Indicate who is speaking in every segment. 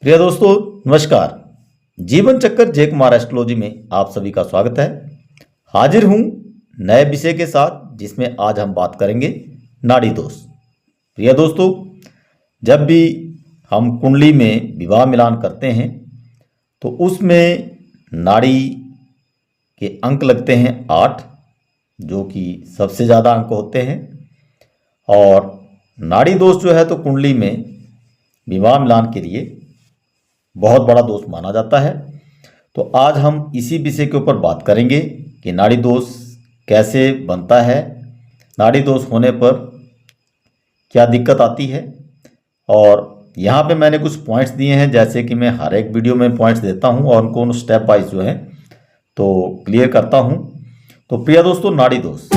Speaker 1: प्रिय दोस्तों, नमस्कार। जीवन चक्कर जय कुमार एस्ट्रोलॉजी में आप सभी का स्वागत है। हाजिर हूं नए विषय के साथ, जिसमें आज हम बात करेंगे नाड़ी दोष। प्रिय दोस्तों, जब भी हम कुंडली में विवाह मिलान करते हैं तो उसमें नाड़ी के अंक लगते हैं 8, जो कि सबसे ज़्यादा अंक होते हैं। और नाड़ी दोष जो है तो कुंडली में विवाह मिलान के लिए बहुत बड़ा दोष माना जाता है। तो आज हम इसी विषय के ऊपर बात करेंगे कि नाड़ी दोष कैसे बनता है, नाड़ी दोष होने पर क्या दिक्कत आती है। और यहाँ पे मैंने कुछ पॉइंट्स दिए हैं, जैसे कि मैं हर एक वीडियो में पॉइंट्स देता हूँ और उनको स्टेप वाइज जो है तो क्लियर करता हूँ। तो प्रिय दोस्तों, नाड़ी दोष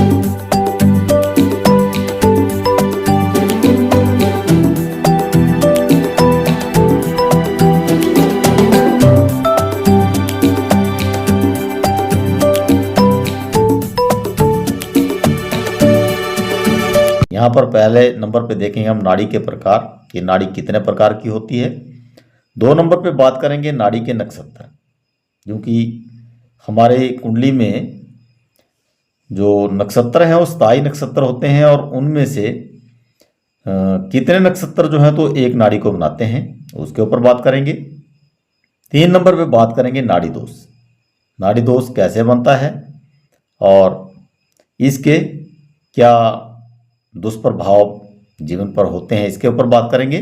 Speaker 1: यहाँ पर पहले नंबर पे देखेंगे हम नाड़ी के प्रकार कि नाड़ी कितने प्रकार की होती है। 2 नंबर पे बात करेंगे नाड़ी के नक्षत्र, क्योंकि हमारे कुंडली में जो नक्षत्र हैं वो स्थायी नक्षत्र होते हैं और उनमें से कितने नक्षत्र जो हैं तो एक नाड़ी को बनाते हैं, उसके ऊपर बात करेंगे। 3 नंबर पे बात करेंगे नाड़ी दोष। नाड़ी दोष कैसे बनता है और इसके क्या दुष्प्रभाव जीवन पर होते हैं, इसके ऊपर बात करेंगे।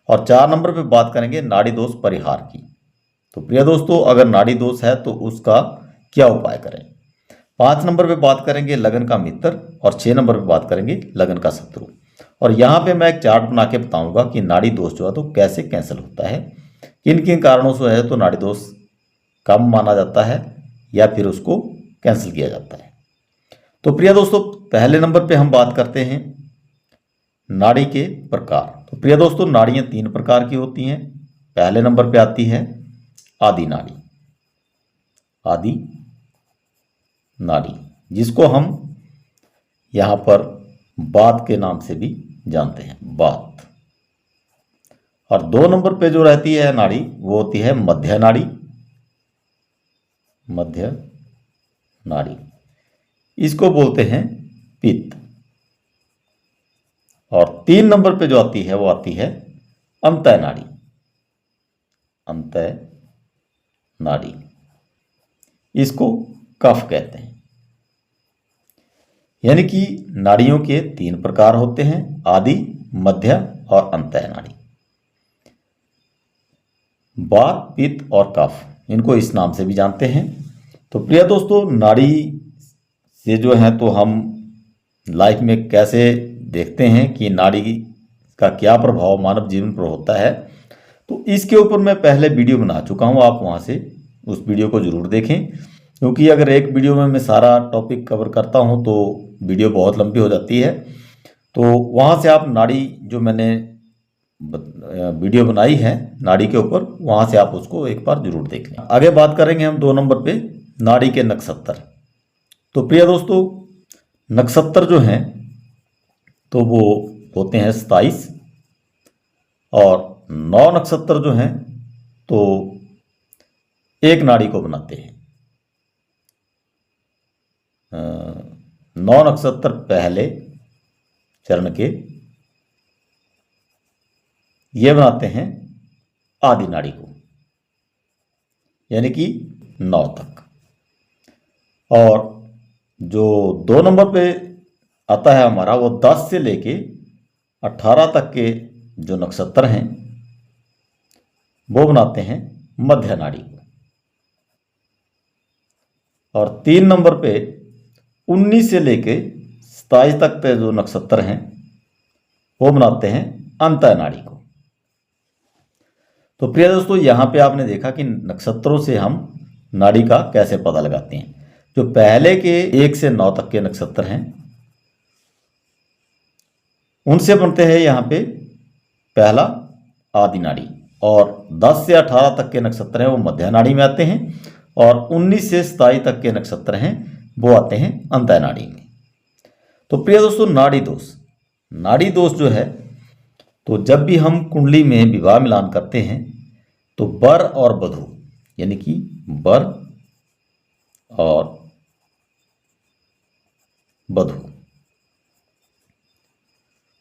Speaker 1: और 4 नंबर पे बात करेंगे नाड़ी दोष परिहार की। तो प्रिय दोस्तों, अगर नाड़ी दोष है तो उसका क्या उपाय करें। 5 नंबर पे बात करेंगे लगन का मित्र और 6 नंबर पे बात करेंगे लगन का शत्रु। और यहाँ पे मैं एक चार्ट बना के बताऊंगा कि नाड़ी दोष जो है तो कैसे कैंसिल होता है, किन किन कारणों से है तो नाड़ी दोष कम माना जाता है या फिर उसको कैंसिल किया जाता है। तो प्रिय दोस्तों, पहले नंबर पे हम बात करते हैं नाड़ी के प्रकार। तो प्रिय दोस्तों, नाड़ियाँ 3 प्रकार की होती हैं। पहले नंबर पे आती है आदि नाड़ी। आदि नाड़ी, जिसको हम यहाँ पर बात के नाम से भी जानते हैं, बात। और 2 नंबर पे जो रहती है नाड़ी वो होती है मध्य नाड़ी। मध्य नाड़ी, इसको बोलते हैं पित्त। और 3 नंबर पे जो आती है वो आती है अंतः नाड़ी। अंतः नाड़ी, इसको कफ कहते हैं। यानी कि नाड़ियों के 3 प्रकार होते हैं, आदि, मध्य और अंतः नाड़ी। वात, पित्त और कफ, इनको इस नाम से भी जानते हैं। तो प्रिय दोस्तों, नाड़ी से जो है तो हम लाइफ में कैसे देखते हैं कि नाड़ी का क्या प्रभाव मानव जीवन पर होता है, तो इसके ऊपर मैं पहले वीडियो बना चुका हूं। आप वहां से उस वीडियो को ज़रूर देखें, क्योंकि अगर एक वीडियो में मैं सारा टॉपिक कवर करता हूं तो वीडियो बहुत लंबी हो जाती है। तो वहां से आप नाड़ी जो मैंने वीडियो बनाई है नाड़ी के ऊपर, वहां से आप उसको एक बार जरूर देख लें। आगे बात करेंगे हम 2 नंबर पे नाड़ी के नक्षत्र। तो प्रिय दोस्तों, नक्षत्र जो हैं तो वो होते हैं 27 और 9 नक्षत्र जो हैं तो एक नाड़ी को बनाते हैं। 9 नक्षत्र पहले चरण के ये बनाते हैं आदि नाड़ी को, यानी कि 9 तक। और जो 2 नंबर पे आता है हमारा वो 10 से लेके 18 तक के जो नक्षत्र हैं वो बनाते हैं मध्य नाड़ी को। और 3 नंबर पे 19 से लेके 27 तक के जो नक्षत्र हैं वो बनाते हैं अंतः नाड़ी को। तो प्रिय दोस्तों, यहाँ पे आपने देखा कि नक्षत्रों से हम नाड़ी का कैसे पता लगाते हैं। जो पहले के 1 से 9 तक के नक्षत्र हैं उनसे बनते हैं यहाँ पे पहला आदि नाड़ी, और 10 से 18 तक के नक्षत्र हैं वो मध्य नाड़ी में आते हैं, और 19 से 27 तक के नक्षत्र हैं वो आते हैं अंतः नाड़ी में। तो प्रिय दोस्तों, नाड़ी दोष जो है तो जब भी हम कुंडली में विवाह मिलान करते हैं तो बर और बधू, यानी कि बर और बधू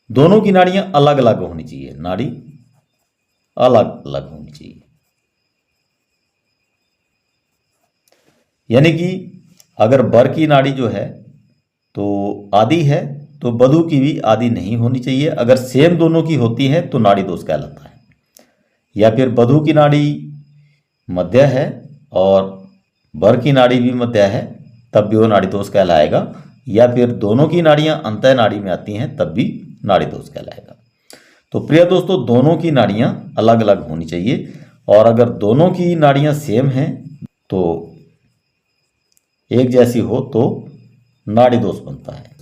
Speaker 1: दोनों की नाड़ियां अलग अलग होनी चाहिए, नाड़ी अलग अलग होनी चाहिए। यानी कि अगर बर की नाड़ी जो है तो आदि है, तो बधू की भी आदि नहीं होनी चाहिए। अगर सेम दोनों की होती है तो नाड़ी दोष कहलाता है। या फिर बधू की नाड़ी मध्य है और बर की नाड़ी भी मध्य है, तब भी वो नाड़ी दोष कहलाएगा। या फिर दोनों की नाड़ियां अंतः नाड़ी में आती हैं, तब भी नाड़ी दोष कहलाएगा। तो प्रिय दोस्तों, दोनों की नाड़ियां अलग अलग होनी चाहिए, और अगर दोनों की नाड़ियां सेम हैं तो एक जैसी हो तो नाड़ी दोष बनता है।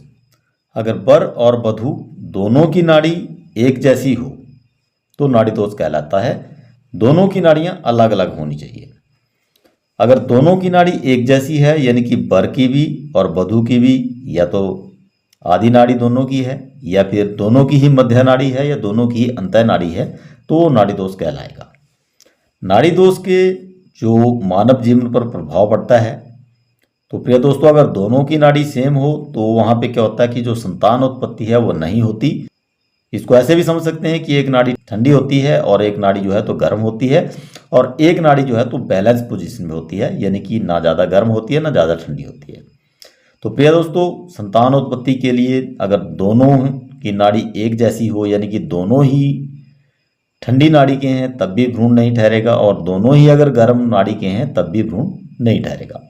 Speaker 1: अगर बर और बधू दोनों की नाड़ी एक जैसी हो तो नाड़ी दोष कहलाता है। दोनों की नाड़ियां अलग अलग होनी चाहिए। अगर दोनों की नाड़ी एक जैसी है, यानी कि बर की भी और बधू की भी या तो आदि नाड़ी दोनों की है, या फिर दोनों की ही मध्य नाड़ी है, या दोनों की ही अंतः नाड़ी है, तो वो नाड़ी दोष कहलाएगा। नाड़ी दोष के जो मानव जीवन पर प्रभाव पड़ता है, तो प्रिय दोस्तों, अगर दोनों की नाड़ी सेम हो तो वहाँ पे क्या होता है कि जो संतान उत्पत्ति है वो नहीं होती। इसको ऐसे भी समझ सकते हैं कि एक नाड़ी ठंडी होती है और एक नाड़ी जो है तो गर्म होती है, और एक नाड़ी जो है तो बैलेंस पोजीशन में होती है, यानी कि ना ज़्यादा गर्म होती है ना ज़्यादा ठंडी होती है। तो प्रिय दोस्तों, संतान उत्पत्ति के लिए अगर दोनों की नाड़ी एक जैसी हो, यानी कि दोनों ही ठंडी नाड़ी के हैं, तब भी भ्रूण नहीं ठहरेगा, और दोनों ही अगर गर्म नाड़ी के हैं तब भी भ्रूण नहीं ठहरेगा।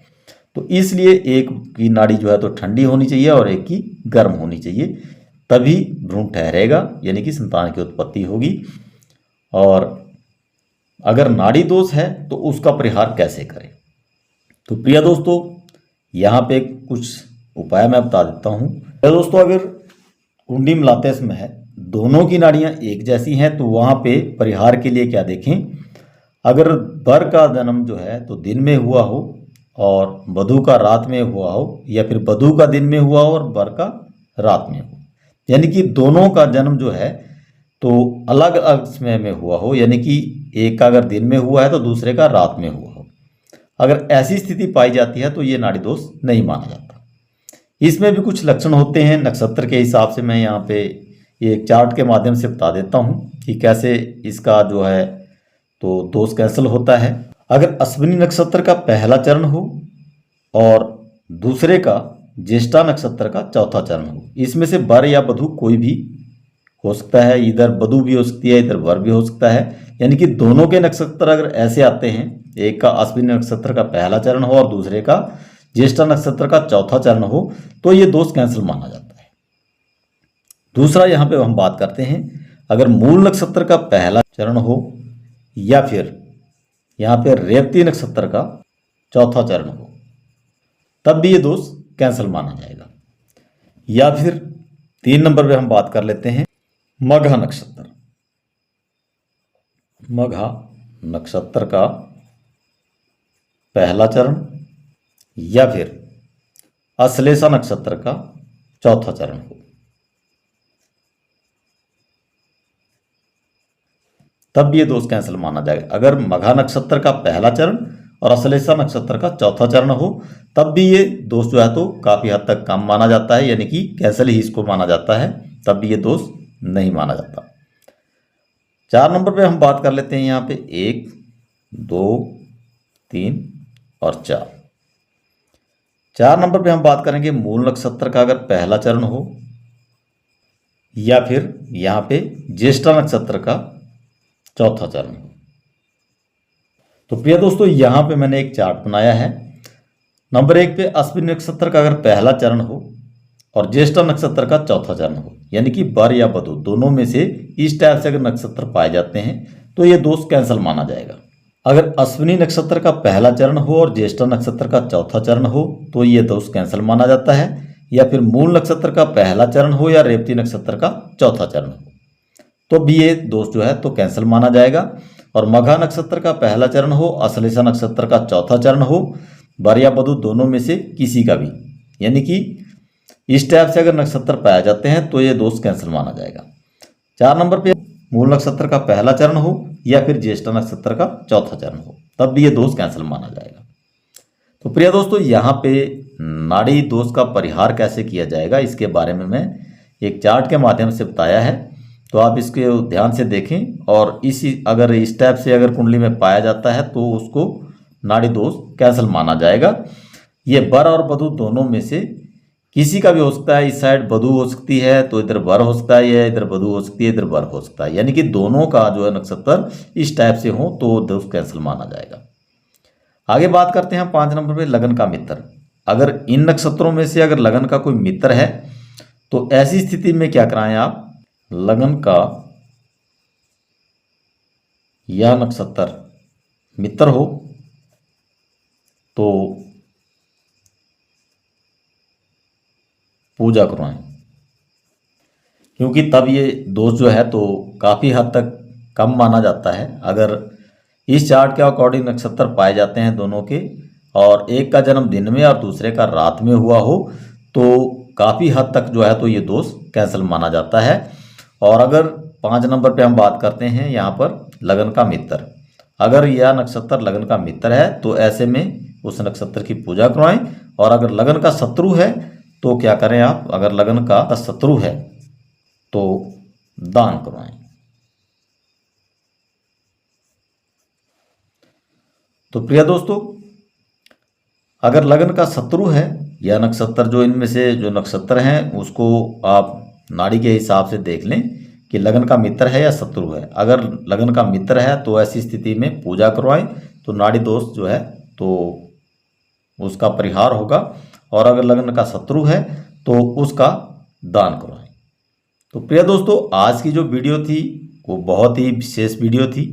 Speaker 1: तो इसलिए एक की नाड़ी जो है तो ठंडी होनी चाहिए और एक की गर्म होनी चाहिए, तभी भ्रूण ठहरेगा, यानी कि संतान की उत्पत्ति होगी। और अगर नाड़ी दोष है तो उसका परिहार कैसे करें? तो प्रिय दोस्तों, यहाँ पे कुछ उपाय मैं बता देता हूँ। प्रिय दोस्तों, अगर कुंडली मिलाते समय दोनों की नाड़ियाँ एक जैसी हैं तो वहाँ पे परिहार के लिए क्या देखें। अगर बर का जन्म जो है तो दिन में हुआ हो और बधू का रात में हुआ हो, या फिर बधू का दिन में हुआ हो और बर का रात में हो, यानी कि दोनों का जन्म जो है तो अलग अलग समय में हुआ हो, यानी कि एक का अगर दिन में हुआ है तो दूसरे का रात में हुआ हो। अगर ऐसी स्थिति पाई जाती है तो ये नाड़ी दोष नहीं माना जाता। इसमें भी कुछ लक्षण होते हैं, नक्षत्र के हिसाब से मैं यहाँ पे एक चार्ट के माध्यम से बता देता हूँ कि कैसे इसका जो है तो दोष कैंसिल होता है। अगर अश्विनी नक्षत्र का पहला चरण हो और दूसरे का ज्येष्ठा नक्षत्र का चौथा चरण हो, इसमें से बर या बधू कोई भी हो सकता है, इधर बधू भी हो सकती है, इधर बर भी हो सकता है। यानी कि दोनों के नक्षत्र अगर ऐसे आते हैं, एक का अश्विनी नक्षत्र का पहला चरण हो और दूसरे का ज्येष्ठा नक्षत्र का चौथा चरण हो, तो ये दोष कैंसिल माना जाता है। दूसरा यहाँ पे हम बात करते हैं, अगर मूल नक्षत्र का पहला चरण हो या फिर यहाँ पे रेवती नक्षत्र का चौथा चरण हो, तब भी ये दोष कैंसिल माना जाएगा। या फिर 3 नंबर पे हम बात कर लेते हैं मघा नक्षत्र। मघा नक्षत्र का पहला चरण या फिर अश्लेषा नक्षत्र का चौथा चरण हो, तब भी ये दोष कैंसिल माना जाएगा। अगर मघा नक्षत्र का पहला चरण और अश्लेषा नक्षत्र का चौथा चरण हो, तब भी ये दोष जो है तो काफ़ी हद तक कम माना जाता है, यानी कि कैंसिल ही इसको माना जाता है, तब भी ये दोष नहीं माना जाता। 4 नंबर पे हम बात कर लेते हैं यहाँ पे 1, 2, 3 और 4। 4 नंबर पे हम बात करेंगे मूल नक्षत्र का अगर पहला चरण हो या फिर यहाँ पे ज्येष्ठा नक्षत्र का चौथा चरण हो। तो प्रिय दोस्तों, यहाँ पे मैंने एक चार्ट बनाया है। नंबर 1 पे अश्विनी नक्षत्र का अगर पहला चरण हो और ज्येष्ठा नक्षत्र का चौथा चरण हो, यानी कि बर या बधू दोनों में से इस टाइप से अगर नक्षत्र पाए जाते हैं तो ये दोष कैंसिल माना जाएगा। अगर अश्विनी नक्षत्र का पहला चरण हो और ज्येष्ठा नक्षत्र का चौथा चरण हो तो ये दोष कैंसिल माना जाता है। या फिर मूल नक्षत्र का पहला चरण हो या रेवती नक्षत्र का चौथा चरण हो, तो भी ये दोष जो है तो कैंसिल माना जाएगा। और मघा नक्षत्र का पहला चरण हो, अश्लेषा नक्षत्र का चौथा चरण हो, बर या बधू दोनों में से किसी का भी, यानी कि इस टाइप से अगर नक्षत्र पाए जाते हैं तो ये दोष कैंसिल माना जाएगा। 4 नंबर पे मूल नक्षत्र का पहला चरण हो या फिर ज्येष्ठ नक्षत्र का चौथा चरण हो, तब भी ये दोष कैंसिल माना जाएगा। तो प्रिय दोस्तों, यहाँ पे नाड़ी दोष का परिहार कैसे किया जाएगा इसके बारे में मैं एक चार्ट के माध्यम से बताया है, तो आप इसके ध्यान से देखें। और अगर इस टाइप से अगर कुंडली में पाया जाता है तो उसको नाड़ी दोष कैंसिल माना जाएगा। ये वर और वधु दोनों में से किसी का भी हो सकता है। इस साइड वधु हो सकती है तो इधर वर हो सकता है, या इधर वधु हो सकती है इधर वर हो सकता है, यानी कि दोनों का जो है नक्षत्र इस टाइप से हो तो दोष कैंसिल माना जाएगा। आगे बात करते हैं 5 नंबर पे लगन का मित्र। अगर इन नक्षत्रों में से अगर लगन का कोई मित्र है तो ऐसी स्थिति में क्या कराएं आप, लगन का यह नक्षत्र मित्र हो तो पूजा करवाएं, क्योंकि तब ये दोष जो है तो काफ़ी हद तक कम माना जाता है। अगर इस चार्ट के अकॉर्डिंग नक्षत्र पाए जाते हैं दोनों के, और एक का जन्म दिन में और दूसरे का रात में हुआ हो, तो काफ़ी हद तक जो है तो ये दोष कैंसिल माना जाता है। और अगर 5 नंबर पे हम बात करते हैं यहाँ पर लगन का मित्र, अगर यह नक्षत्र लगन का मित्र है तो ऐसे में उस नक्षत्र की पूजा करवाएं। और अगर लगन का शत्रु है तो क्या करें आप, अगर लगन का शत्रु है तो दान करवाएं। तो प्रिय दोस्तों, अगर लगन का शत्रु है या नक्षत्र, जो इनमें से जो नक्षत्र हैं उसको आप नाड़ी के हिसाब से देख लें कि लगन का मित्र है या शत्रु है। अगर लगन का मित्र है तो ऐसी स्थिति में पूजा करवाएं तो नाड़ी दोष जो है तो उसका परिहार होगा। और अगर लगन का शत्रु है तो उसका दान करवाएं। तो प्रिय दोस्तों, आज की जो वीडियो थी वो बहुत ही विशेष वीडियो थी,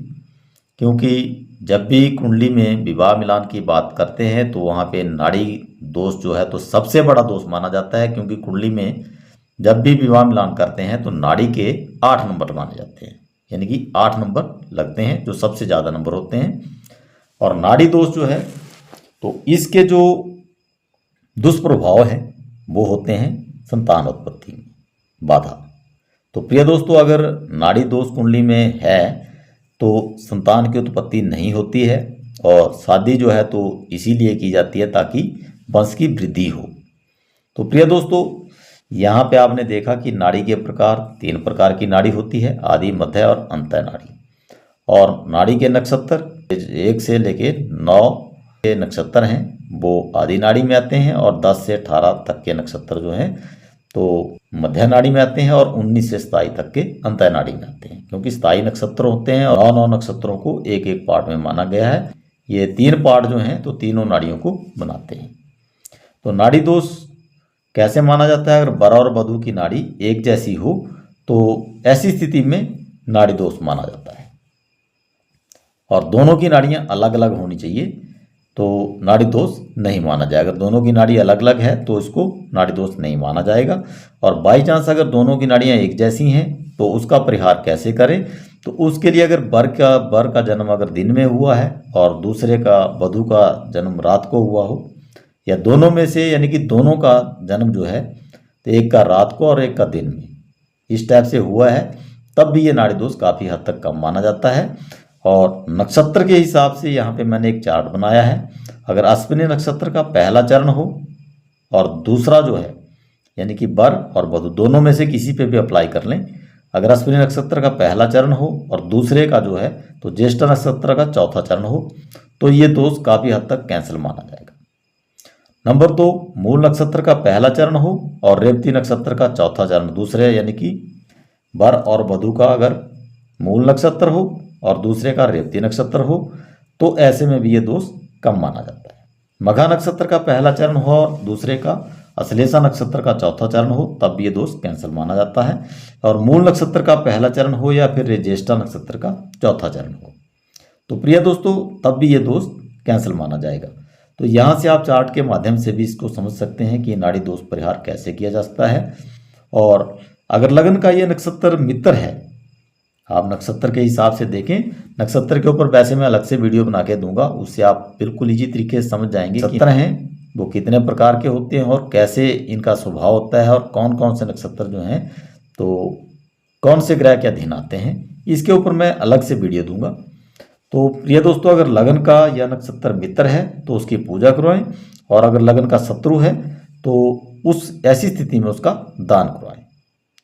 Speaker 1: क्योंकि जब भी कुंडली में विवाह मिलान की बात करते हैं तो वहाँ पे नाड़ी दोष जो है तो सबसे बड़ा दोष माना जाता है। क्योंकि कुंडली में जब भी विवाह मिलान करते हैं तो नाड़ी के 8 नंबर माने जाते हैं, यानी कि 8 नंबर लगते हैं जो सबसे ज़्यादा नंबर होते हैं। और नाड़ी दोष जो है तो इसके जो दुष्प्रभाव हैं वो होते हैं संतान उत्पत्ति में बाधा। तो प्रिय दोस्तों, अगर नाड़ी दोष कुंडली में है तो संतान की उत्पत्ति नहीं होती है, और शादी जो है तो इसीलिए की जाती है ताकि वंश की वृद्धि हो। तो प्रिय दोस्तों, यहाँ पे आपने देखा कि नाड़ी के प्रकार 3 प्रकार की नाड़ी होती है, आदि, मध्य और अंत नाड़ी। और नाड़ी के नक्षत्र 1 से लेके 9 के नक्षत्र हैं वो आदि नाड़ी में आते हैं, और 10 से 18 तक के नक्षत्र जो हैं तो मध्य नाड़ी में आते हैं, और 19 से 27 तक के अंत नाड़ी में आते हैं। क्योंकि 27 नक्षत्र होते हैं और 9 नक्षत्रों को एक एक पार्ट में माना गया है। ये 3 पार्ट जो हैं तो तीनों नाड़ियों को बनाते हैं। तो नाड़ी दोष कैसे माना जाता है, अगर वर और वधु की नाड़ी एक जैसी हो तो ऐसी स्थिति में नाड़ी दोष माना जाता है। और दोनों की नाड़ियाँ अलग अलग होनी चाहिए तो नाड़ी दोष नहीं माना जाएगा। अगर दोनों की नाड़ी अलग अलग है तो इसको नाड़ी दोष नहीं माना जाएगा। और बाई चांस अगर दोनों की नाड़ियाँ एक जैसी हैं तो उसका परिहार कैसे करें, तो उसके लिए अगर वर का जन्म अगर दिन में हुआ है और दूसरे का वधु का जन्म रात को हुआ हो, या दोनों में से यानी कि दोनों का जन्म जो है तो एक का रात को और एक का दिन में, इस टाइप से हुआ है, तब भी ये नाड़ी दोष काफ़ी हद तक कम माना जाता है। और नक्षत्र के हिसाब से यहाँ पे मैंने एक चार्ट बनाया है। अगर अश्विनी नक्षत्र का पहला चरण हो और दूसरा जो है यानी कि वर और वधु दोनों में से किसी पे भी अप्लाई कर लें। अगर अश्विनी नक्षत्र का पहला चरण हो और दूसरे का जो है तो ज्येष्ठ नक्षत्र का चौथा चरण हो तो ये दोष काफ़ी हद तक कैंसिल माना जाएगा। नंबर 2, मूल नक्षत्र का पहला चरण हो और रेवती नक्षत्र का चौथा चरण दूसरे यानी कि वर और वधु का अगर मूल नक्षत्र हो और दूसरे का रेवती नक्षत्र हो तो ऐसे में भी ये दोष कम माना जाता है। मघा नक्षत्र का पहला चरण हो और दूसरे का अश्लेषा नक्षत्र का चौथा चरण हो तब भी ये दोष कैंसिल माना जाता है। और मूल नक्षत्र का पहला चरण हो या फिर ज्येष्ठा नक्षत्र का चौथा चरण हो तो प्रिय दोस्तों तब भी ये दोष कैंसिल माना जाएगा। तो यहाँ से आप चार्ट के माध्यम से भी इसको समझ सकते हैं कि नाड़ी दोष परिहार कैसे किया जा सकता है। और अगर लगन का ये नक्षत्र मित्र है, आप नक्षत्र के हिसाब से देखें। नक्षत्र के ऊपर वैसे मैं अलग से वीडियो बना के दूंगा, उससे आप बिल्कुल इजी तरीके से समझ जाएंगे कि नक्षत्र हैं वो कितने प्रकार के होते हैं और कैसे इनका स्वभाव होता है और कौन कौन से नक्षत्र जो हैं तो कौन से ग्रह के अधीन आते हैं, इसके ऊपर मैं अलग से वीडियो दूंगा। तो प्रिय दोस्तों, अगर लगन का या नक्षत्र मित्र है तो उसकी पूजा करवाएं, और अगर लगन का शत्रु है तो उस ऐसी स्थिति में उसका दान करवाएं।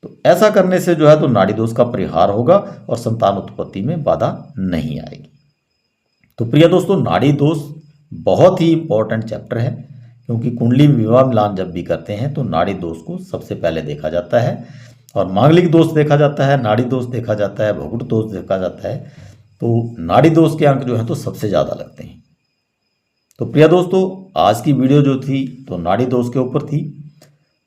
Speaker 1: तो ऐसा करने से जो है तो नाड़ी दोष का परिहार होगा और संतान उत्पत्ति में बाधा नहीं आएगी। तो प्रिय दोस्तों, नाड़ी दोष बहुत ही इंपॉर्टेंट चैप्टर है, क्योंकि कुंडली में विवाह मिलान जब भी करते हैं तो नाड़ी दोष को सबसे पहले देखा जाता है, और मांगलिक दोष देखा जाता है, नाड़ी दोष देखा जाता है, भौगुट दोष देखा जाता है। तो नाड़ी दोष के अंक जो है तो सबसे ज़्यादा लगते हैं। तो प्रिय दोस्तों, आज की वीडियो जो थी तो नाड़ी दोष के ऊपर थी।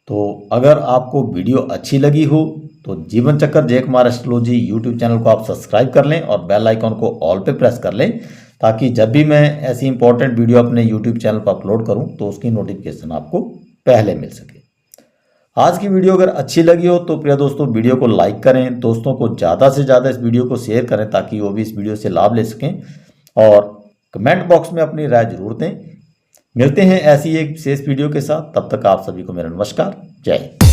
Speaker 1: तो अगर आपको वीडियो अच्छी लगी हो तो जीवन चक्कर जय कुमार एस्ट्रोलॉजी यूट्यूब चैनल को आप सब्सक्राइब कर लें और बेल आइकॉन को ऑल पे प्रेस कर लें, ताकि जब भी मैं ऐसी इंपॉर्टेंट वीडियो अपने यूट्यूब चैनल पर अपलोड करूं तो उसकी नोटिफिकेशन आपको पहले मिल सके। आज की वीडियो अगर अच्छी लगी हो तो प्रिय दोस्तों, वीडियो को लाइक करें, दोस्तों को ज़्यादा से ज़्यादा इस वीडियो को शेयर करें ताकि वो भी इस वीडियो से लाभ ले सकें, और कमेंट बॉक्स में अपनी राय जरूर दें। मिलते हैं ऐसी एक विशेष वीडियो के साथ, तब तक आप सभी को मेरा नमस्कार, जय हिंद।